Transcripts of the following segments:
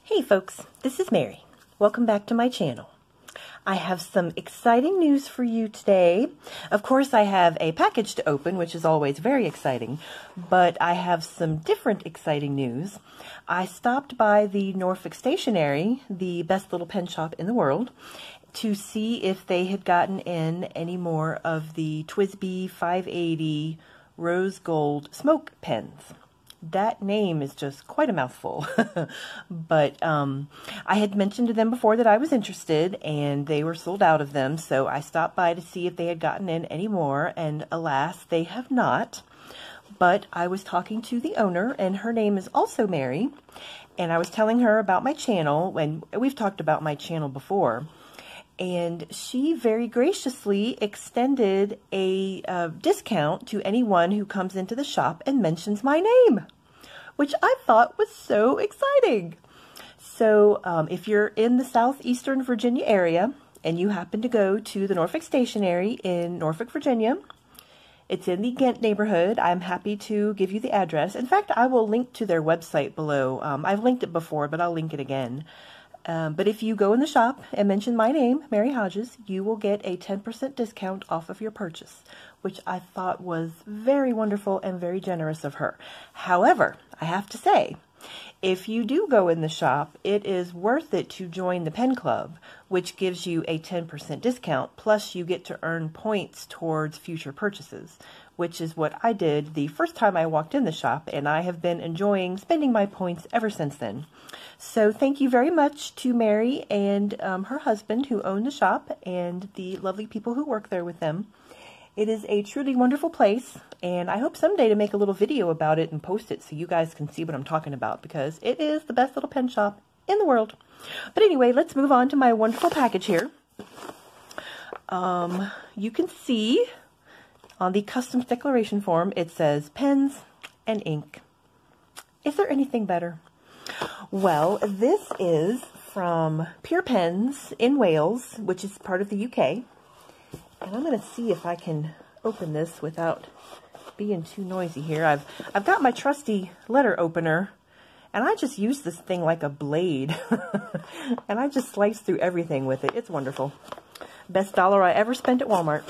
Hey folks, this is Mary. Welcome back to my channel. I have some exciting news for you today. Of course, I have a package to open, which is always very exciting, but I have some different exciting news. I stopped by the Norfolk Stationery, the best little pen shop in the world, to see if they had gotten in any more of the TWSBI 580 Rose Gold smoke pens. That name is just quite a mouthful, but I had mentioned to them before that I was interested, and they were sold out of them, so I stopped by to see if they had gotten in any more, and alas, they have not. But I was talking to the owner, and her name is also Mary, and I was telling her about my channel, and we've talked about my channel before, and she very graciously extended a discount to anyone who comes into the shop and mentions my name, which I thought was so exciting. So if you're in the southeastern Virginia area and you happen to go to the Norfolk Stationery in Norfolk, Virginia, it's in the Ghent neighborhood. I'm happy to give you the address. In fact, I will link to their website below. I've linked it before, but I'll link it again. But if you go in the shop and mention my name, Mary Hodges, you will get a 10% discount off of your purchase, which I thought was very wonderful and very generous of her. However, I have to say, if you do go in the shop, it is worth it to join the pen club, which gives you a 10% discount, plus you get to earn points towards future purchases, which is what I did the first time I walked in the shop, and I have been enjoying spending my points ever since then. So thank you very much to Mary and her husband who own the shop and the lovely people who work there with them. It is a truly wonderful place, and I hope someday to make a little video about it and post it so you guys can see what I'm talking about, because it is the best little pen shop in the world. But anyway, let's move on to my wonderful package here. You can see on the customs declaration form, it says pens and ink. Is there anything better? Well, this is from Pure Pens in Wales, which is part of the UK. And I'm going to see if I can open this without being too noisy here. I've got my trusty letter opener, and I just use this thing like a blade. And I just slice through everything with it. It's wonderful. Best dollar I ever spent at Walmart.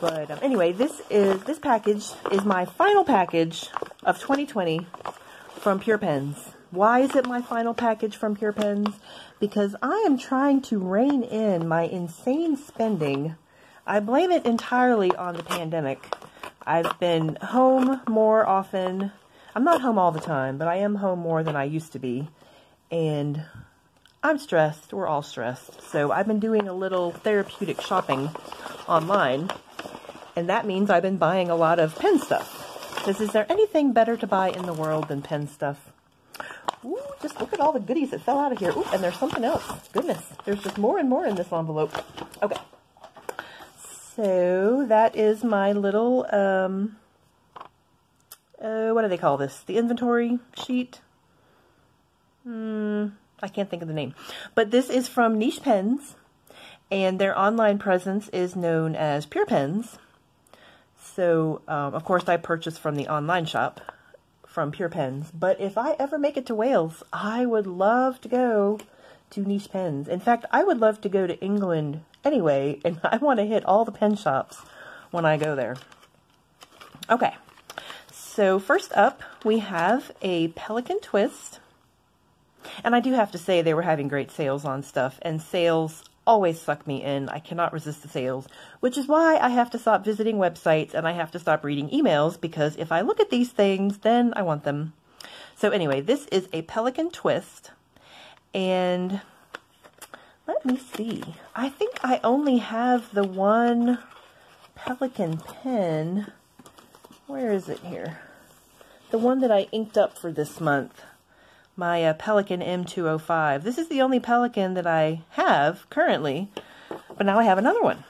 But anyway, this package is my final package of 2020 from Pure Pens. Why is it my final package from Pure Pens? Because I am trying to rein in my insane spending. I blame it entirely on the pandemic. I've been home more often. I'm not home all the time, but I am home more than I used to be. And I'm stressed. We're all stressed. So I've been doing a little therapeutic shopping online. And that means I've been buying a lot of pen stuff. Because is there anything better to buy in the world than pen stuff? Ooh, just look at all the goodies that fell out of here. Ooh, and there's something else. Goodness, there's just more and more in this envelope. Okay. So that is my little, what do they call this? The inventory sheet? I can't think of the name. But this is from Niche Pens, and their online presence is known as Pure Pens. So, of course, I purchased from the online shop from Pure Pens. But if I ever make it to Wales, I would love to go to Niche Pens. In fact, I would love to go to England anyway, and I want to hit all the pen shops when I go there. Okay, so first up, we have a Pelican Twist. And I do have to say they were having great sales on stuff, and sales always suck me in. I cannot resist the sales, which is why I have to stop visiting websites and I have to stop reading emails, because if I look at these things, then I want them. So anyway, this is a Pelican Twist, and let me see. I think I only have the one Pelican pen. Where is it here? The one that I inked up for this month. My Pelican M205. This is the only Pelican that I have currently, but now I have another one.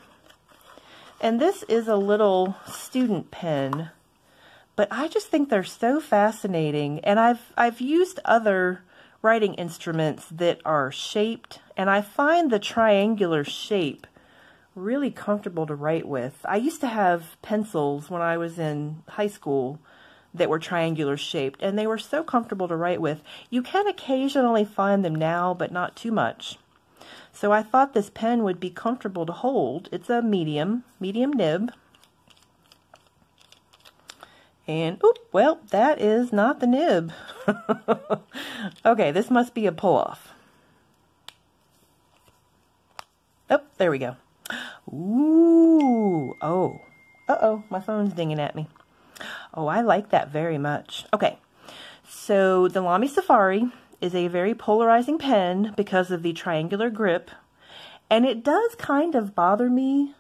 And this is a little student pen, but I just think they're so fascinating. And I've used other writing instruments that are shaped, and I find the triangular shape really comfortable to write with. I used to have pencils when I was in high school that were triangular shaped, and they were so comfortable to write with. You can occasionally find them now, but not too much. So I thought this pen would be comfortable to hold. It's a medium nib. And, oop, well, that is not the nib. Okay, this must be a pull-off. Oh, there we go. Ooh, oh. Uh-oh, my phone's dinging at me. Oh, I like that very much. Okay, so the Lamy Safari is a very polarizing pen because of the triangular grip. And it does kind of bother me,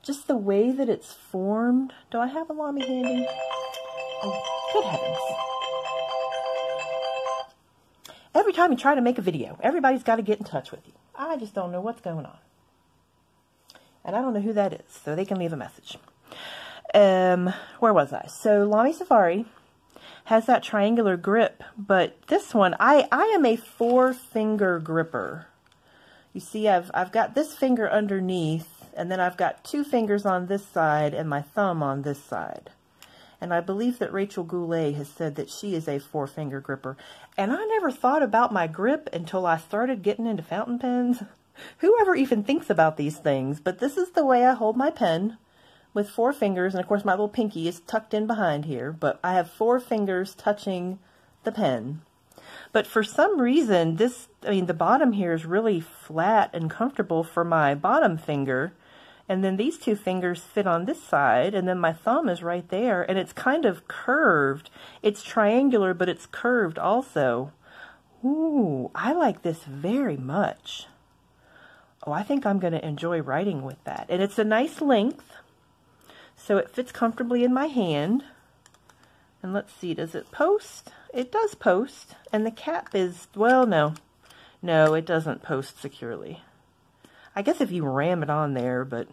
just the way that it's formed. Do I have a Lamy handy? Oh, good heavens. Every time you try to make a video, everybody's got to get in touch with you. I just don't know what's going on. And I don't know who that is, so they can leave a message. Where was I? So Lamy Safari has that triangular grip, but this one, I am a 4-finger gripper. You see, I've got this finger underneath, and then I've got 2 fingers on this side and my thumb on this side. And I believe that Rachel Goulet has said that she is a 4-finger gripper. And I never thought about my grip until I started getting into fountain pens. Whoever even thinks about these things? But this is the way I hold my pen, with 4 fingers. And of course my little pinky is tucked in behind here. But I have 4 fingers touching the pen. But for some reason, the bottom here is really flat and comfortable for my bottom finger. And then these 2 fingers fit on this side, and then my thumb is right there, and it's kind of curved. It's triangular, but it's curved also. Ooh, I like this very much. Oh, I think I'm going to enjoy writing with that. And it's a nice length, so it fits comfortably in my hand. And let's see, does it post? It does post, and the cap is, well, no, it doesn't post securely. I guess if you ram it on there, but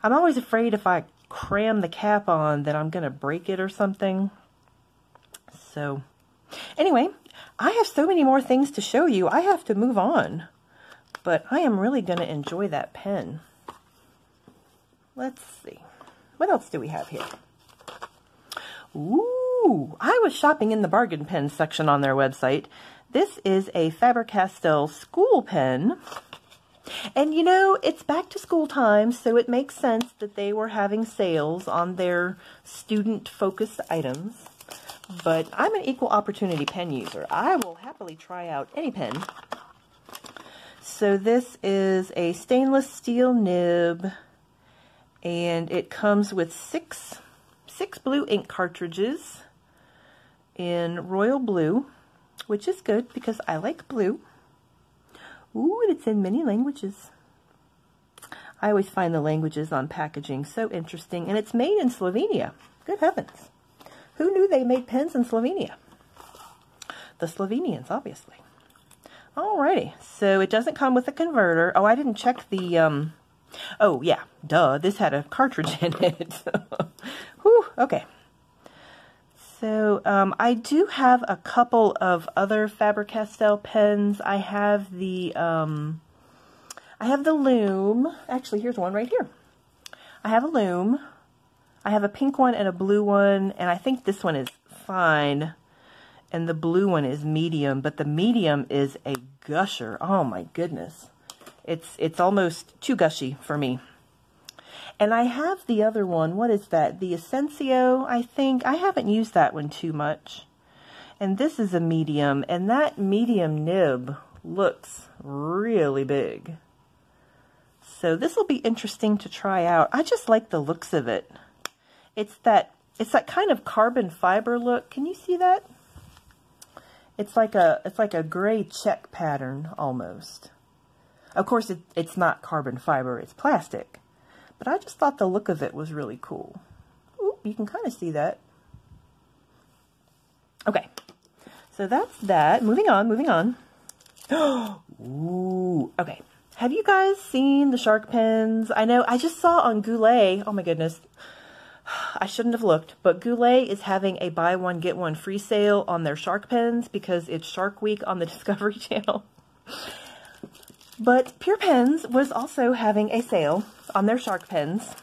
I'm always afraid if I cram the cap on that I'm going to break it or something. So, anyway, I have so many more things to show you. I have to move on, but I am really going to enjoy that pen. Let's see. What else do we have here? Ooh, I was shopping in the bargain pen section on their website. This is a FaberCastell school pen. And you know, it's back to school time, so it makes sense that they were having sales on their student-focused items. But I'm an equal opportunity pen user. I will happily try out any pen. So this is a stainless steel nib, and it comes with six blue ink cartridges in royal blue, which is good because I like blue. Ooh, and it's in many languages. I always find the languages on packaging so interesting. And it's made in Slovenia. Good heavens. Who knew they made pens in Slovenia? The Slovenians, obviously. Alrighty. So it doesn't come with a converter. Oh, I didn't check the, oh, yeah. Duh. This had a cartridge in it. Whew, okay. So, I do have a couple of other FaberCastell pens. I have the Loom. Actually, here's one right here. I have a Loom. I have a pink one and a blue one, and I think this one is fine, and the blue one is medium, but the medium is a gusher. Oh my goodness. It's almost too gushy for me. And I have the other one. What is that? The Essenzio, I think. I haven't used that one too much. And this is a medium. And that medium nib looks really big. So this will be interesting to try out. I just like the looks of it. It's that kind of carbon fiber look. Can you see that? It's like a gray check pattern almost. Of course, it's not carbon fiber. It's plastic. But I just thought the look of it was really cool. Ooh, you can kind of see that. Okay, so that's that. Moving on. Ooh, okay. Have you guys seen the shark pens? I know, I just saw on Goulet, oh my goodness, I shouldn't have looked, but Goulet is having a buy one, get one free sale on their shark pens because it's Shark Week on the Discovery Channel. But Pure Pens was also having a sale on their shark pens.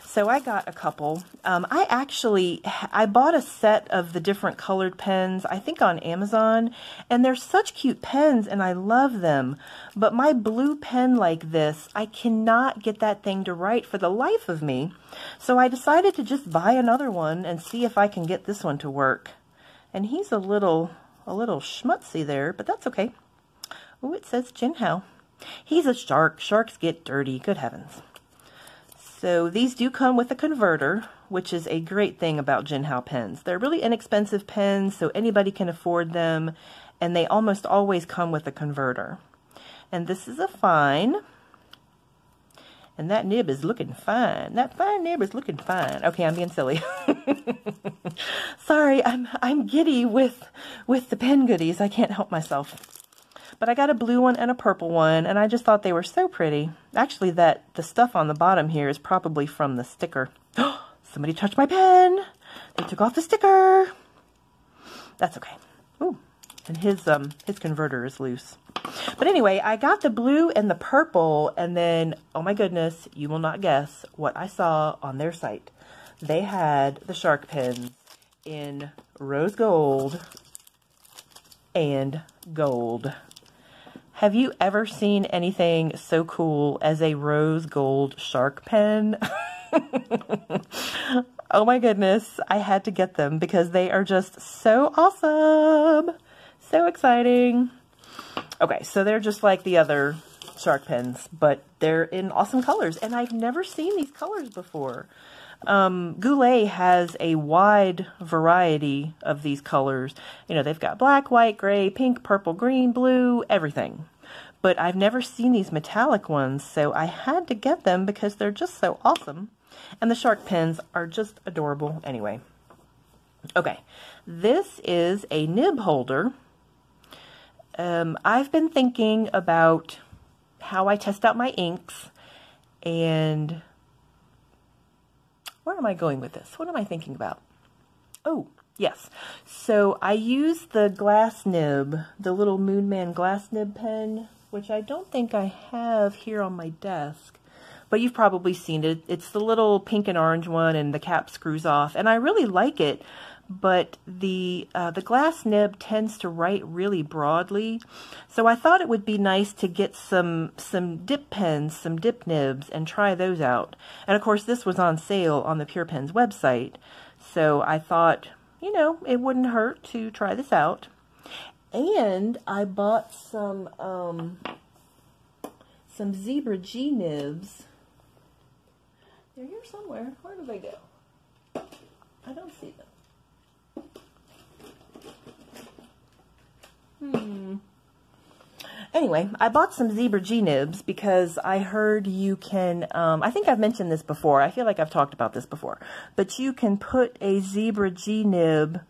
So So I got a couple. I bought a set of the different colored pens, I think on Amazon, and they're such cute pens and I love them. But my blue pen like this, I cannot get that thing to write for the life of me. So I decided to just buy another one and see if I can get this one to work. And he's a little schmutzy there, but that's okay. Oh, it says Jinhao. He's a shark. Sharks get dirty. Good heavens. So these do come with a converter, which is a great thing about Jinhao pens. They're really inexpensive pens, so anybody can afford them, and they almost always come with a converter. And this is a fine. And that nib is looking fine. That fine nib is looking fine. Okay, I'm being silly. Sorry, I'm giddy with the pen goodies. I can't help myself. But I got a blue one and a purple one, and I just thought they were so pretty. Actually, the stuff on the bottom here is probably from the sticker. Somebody touched my pen. They took off the sticker. That's okay. Ooh, and his converter is loose. But anyway, I got the blue and the purple, and then, oh my goodness, you will not guess what I saw on their site. They had the shark pens in rose gold and gold. Have you ever seen anything so cool as a rose gold shark pen? Oh my goodness, I had to get them because they are just so awesome. So exciting. Okay, so they're just like the other shark pens, but they're in awesome colors, and I've never seen these colors before. Goulet has a wide variety of these colors. You know, they've got black, white, gray, pink, purple, green, blue, everything. But I've never seen these metallic ones, so I had to get them because they're just so awesome. And the shark pens are just adorable anyway. Okay, this is a nib holder. I've been thinking about how I test out my inks, and where am I going with this? What am I thinking about? Oh, yes. So I use the glass nib, the little Moonman glass nib pen, which I don't think I have here on my desk, but you've probably seen it. It's the little pink and orange one, and the cap screws off, and I really like it. But the glass nib tends to write really broadly, so I thought it would be nice to get some dip pens, some dip nibs, and try those out. And of course, this was on sale on the Pure Pens website, so I thought, you know, it wouldn't hurt to try this out. And I bought some Zebra G nibs. They're here somewhere. Where did they go? I don't see them. Anyway, I bought some Zebra G nibs because I heard you can, I think I've mentioned this before. I feel like I've talked about this before. But you can put a Zebra G nib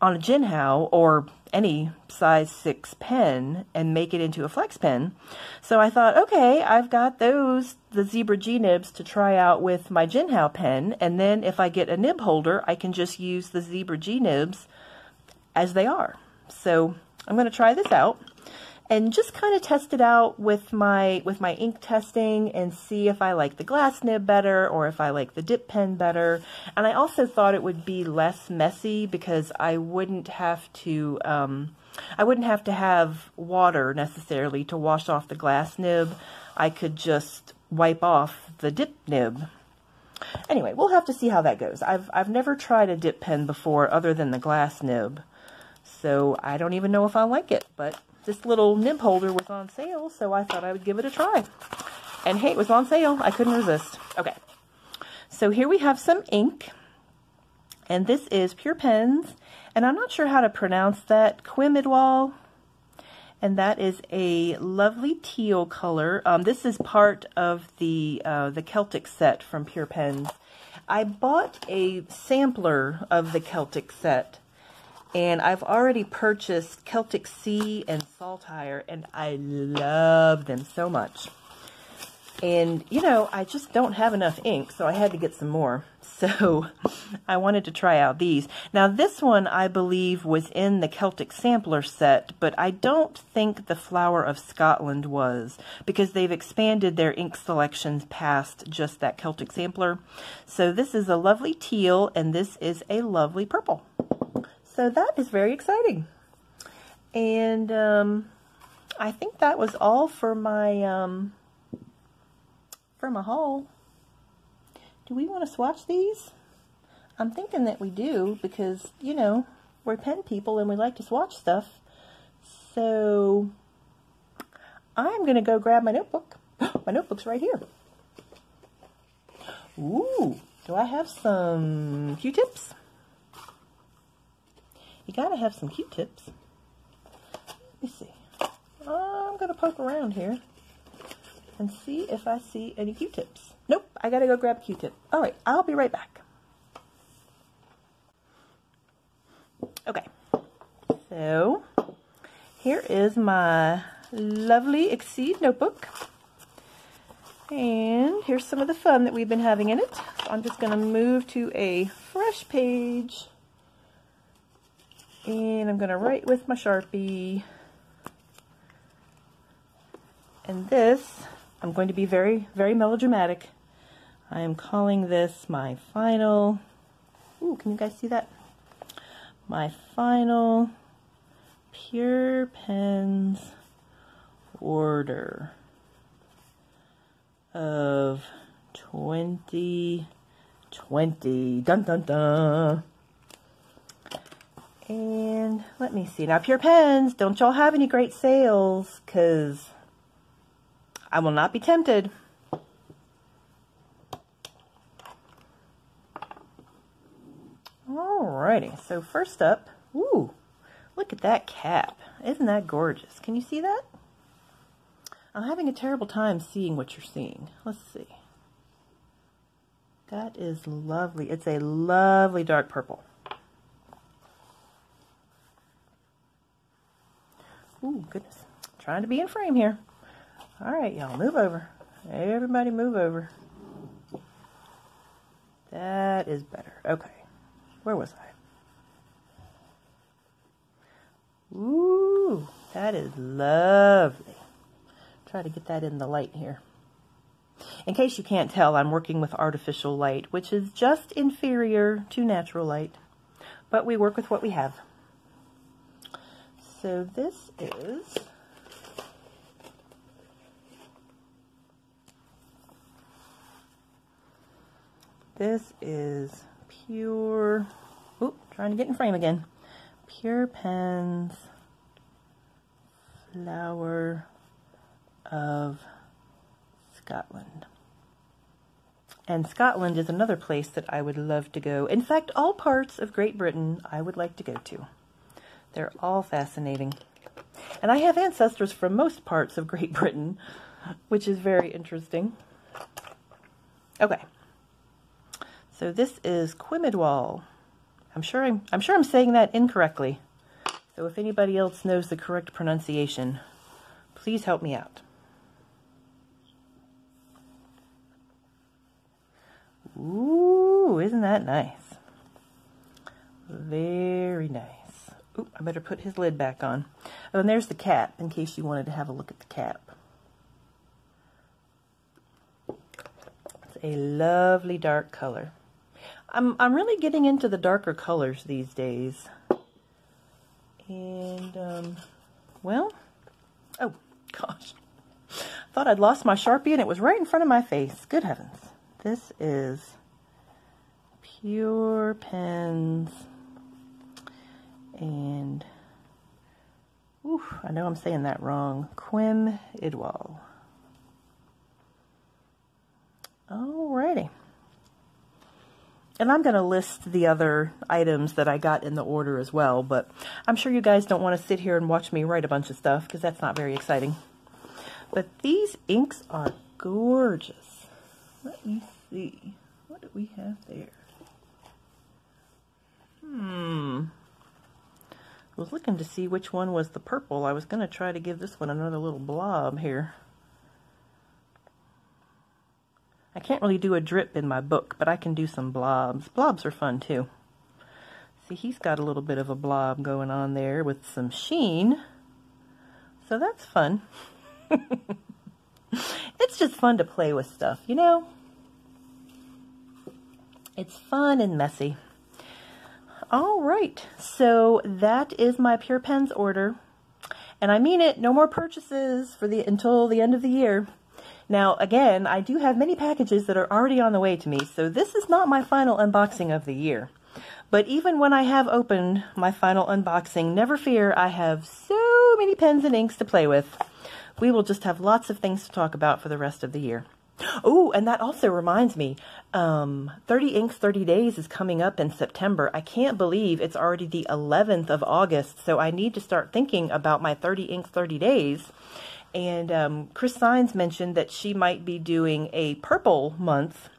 on a Jinhao or any size 6 pen and make it into a flex pen. So I thought, okay, I've got the Zebra G nibs to try out with my Jinhao pen. And then if I get a nib holder, I can just use the Zebra G nibs as they are. So I'm going to try this out and just kind of test it out with my ink testing and see if I like the glass nib better or if I like the dip pen better. And I also thought it would be less messy because I wouldn't have to have water necessarily to wash off the glass nib. I could just wipe off the dip nib. Anyway, we'll have to see how that goes. I've never tried a dip pen before other than the glass nib. So I don't even know if I like it, but this little nib holder was on sale, so I thought I would give it a try. And hey, it was on sale. I couldn't resist. Okay, so here we have some ink, and this is Pure Pens, and I'm not sure how to pronounce that, Quimidwal, and that is a lovely teal color. This is part of the Celtic set from Pure Pens. I bought a sampler of the Celtic set, and I've already purchased Celtic Sea and Saltire, and I love them so much. And, you know, I just don't have enough ink, so I had to get some more. So I wanted to try out these. Now, this one, I believe, was in the Celtic Sampler set, but I don't think the Flower of Scotland was, because they've expanded their ink selections past just that Celtic Sampler. So this is a lovely teal, and this is a lovely purple. So that is very exciting. And I think that was all for my haul. Do we want to swatch these? I'm thinking that we do, because, you know, we're pen people and we like to swatch stuff. So I'm going to go grab my notebook. My notebook's right here. Ooh, do I have some Q-tips? You gotta have some Q-tips. Let me see. I'm going to poke around here and see if I see any Q-tips. Nope, I gotta go grab a Q-tip. All right, I'll be right back. Okay, so here is my lovely Exceed notebook. And here's some of the fun that we've been having in it. So I'm just gonna move to a fresh page. And I'm gonna write with my Sharpie. And this, I'm going to be very, very melodramatic. I am calling this my final, ooh, can you guys see that? My final Pure Pens order of 2020. Dun dun dun. And let me see. Now, Pure Pens, don't y'all have any great sales? Because I will not be tempted. Alrighty, so first up, ooh, look at that cap. Isn't that gorgeous? Can you see that? I'm having a terrible time seeing what you're seeing. Let's see. That is lovely. It's a lovely dark purple. Ooh, goodness. Trying to be in frame here. All right, y'all, move over. Everybody move over. That is better. Okay. Where was I? Ooh, that is lovely. Try to get that in the light here. In case you can't tell, I'm working with artificial light, which is just inferior to natural light. But we work with what we have. So this is Pure, oop, trying to get in frame again. Pure Pens Flower of Scotland. And Scotland is another place that I would love to go. In fact, all parts of Great Britain I would like to go to. They're all fascinating. And I have ancestors from most parts of Great Britain, which is very interesting. Okay. So this is Quimidwall. I'm sure I'm saying that incorrectly. So if anybody else knows the correct pronunciation, please help me out. Ooh, isn't that nice? Very nice. Ooh, I better put his lid back on. Oh, and there's the cap, in case you wanted to have a look at the cap. It's a lovely dark color. I'm really getting into the darker colors these days. And, well, oh, gosh. Thought I'd lost my Sharpie and it was right in front of my face. Good heavens. This is Pure Pens. And, ooh, I know I'm saying that wrong. Quimidwall. Alrighty. And I'm going to list the other items that I got in the order as well, but I'm sure you guys don't want to sit here and watch me write a bunch of stuff, because that's not very exciting. But these inks are gorgeous. Let me see. What do we have there? I was looking to see which one was the purple. I was going to try to give this one another little blob here. I can't really do a drip in my book, but I can do some blobs. Blobs are fun too. See, he's got a little bit of a blob going on there with some sheen. So that's fun. It's just fun to play with stuff, you know? It's fun and messy. All right, so that is my Pure Pens order. And I mean it, no more purchases until the end of the year. Now, again, I do have many packages that are already on the way to me, so this is not my final unboxing of the year. But even when I have opened my final unboxing, never fear, I have so many pens and inks to play with. We will just have lots of things to talk about for the rest of the year. Oh, and that also reminds me, 30 Inks 30 Days is coming up in September. I can't believe it's already the 11th of August, so I need to start thinking about my 30 Inks 30 Days. And Chris Sines mentioned that she might be doing a purple month,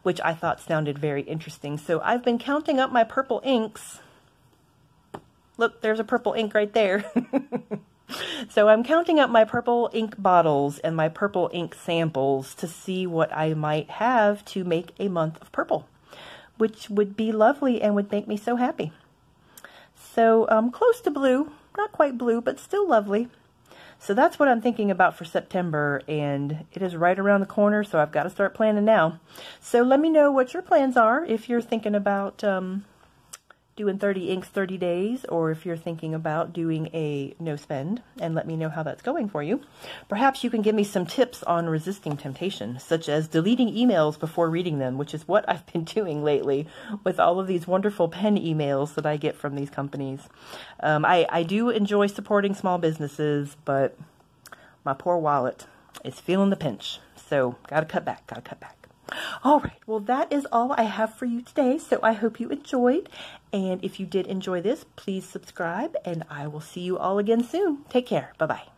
which I thought sounded very interesting. So I've been counting up my purple inks. Look, there's a purple ink right there. So I'm counting up my purple ink bottles and my purple ink samples to see what I might have to make a month of purple, which would be lovely and would make me so happy. So close to blue, not quite blue, but still lovely. So that's what I'm thinking about for September, and it is right around the corner, so I've got to start planning now. So let me know what your plans are if you're thinking about doing 30 Inks 30 Days, or if you're thinking about doing a no spend, and let me know how that's going for you. Perhaps you can give me some tips on resisting temptation, such as deleting emails before reading them, which is what I've been doing lately with all of these wonderful pen emails that I get from these companies. I do enjoy supporting small businesses, but my poor wallet is feeling the pinch. So gotta cut back, gotta cut back. All right, well, that is all I have for you today, so I hope you enjoyed. And if you did enjoy this, please subscribe, and I will see you all again soon. Take care. Bye-bye.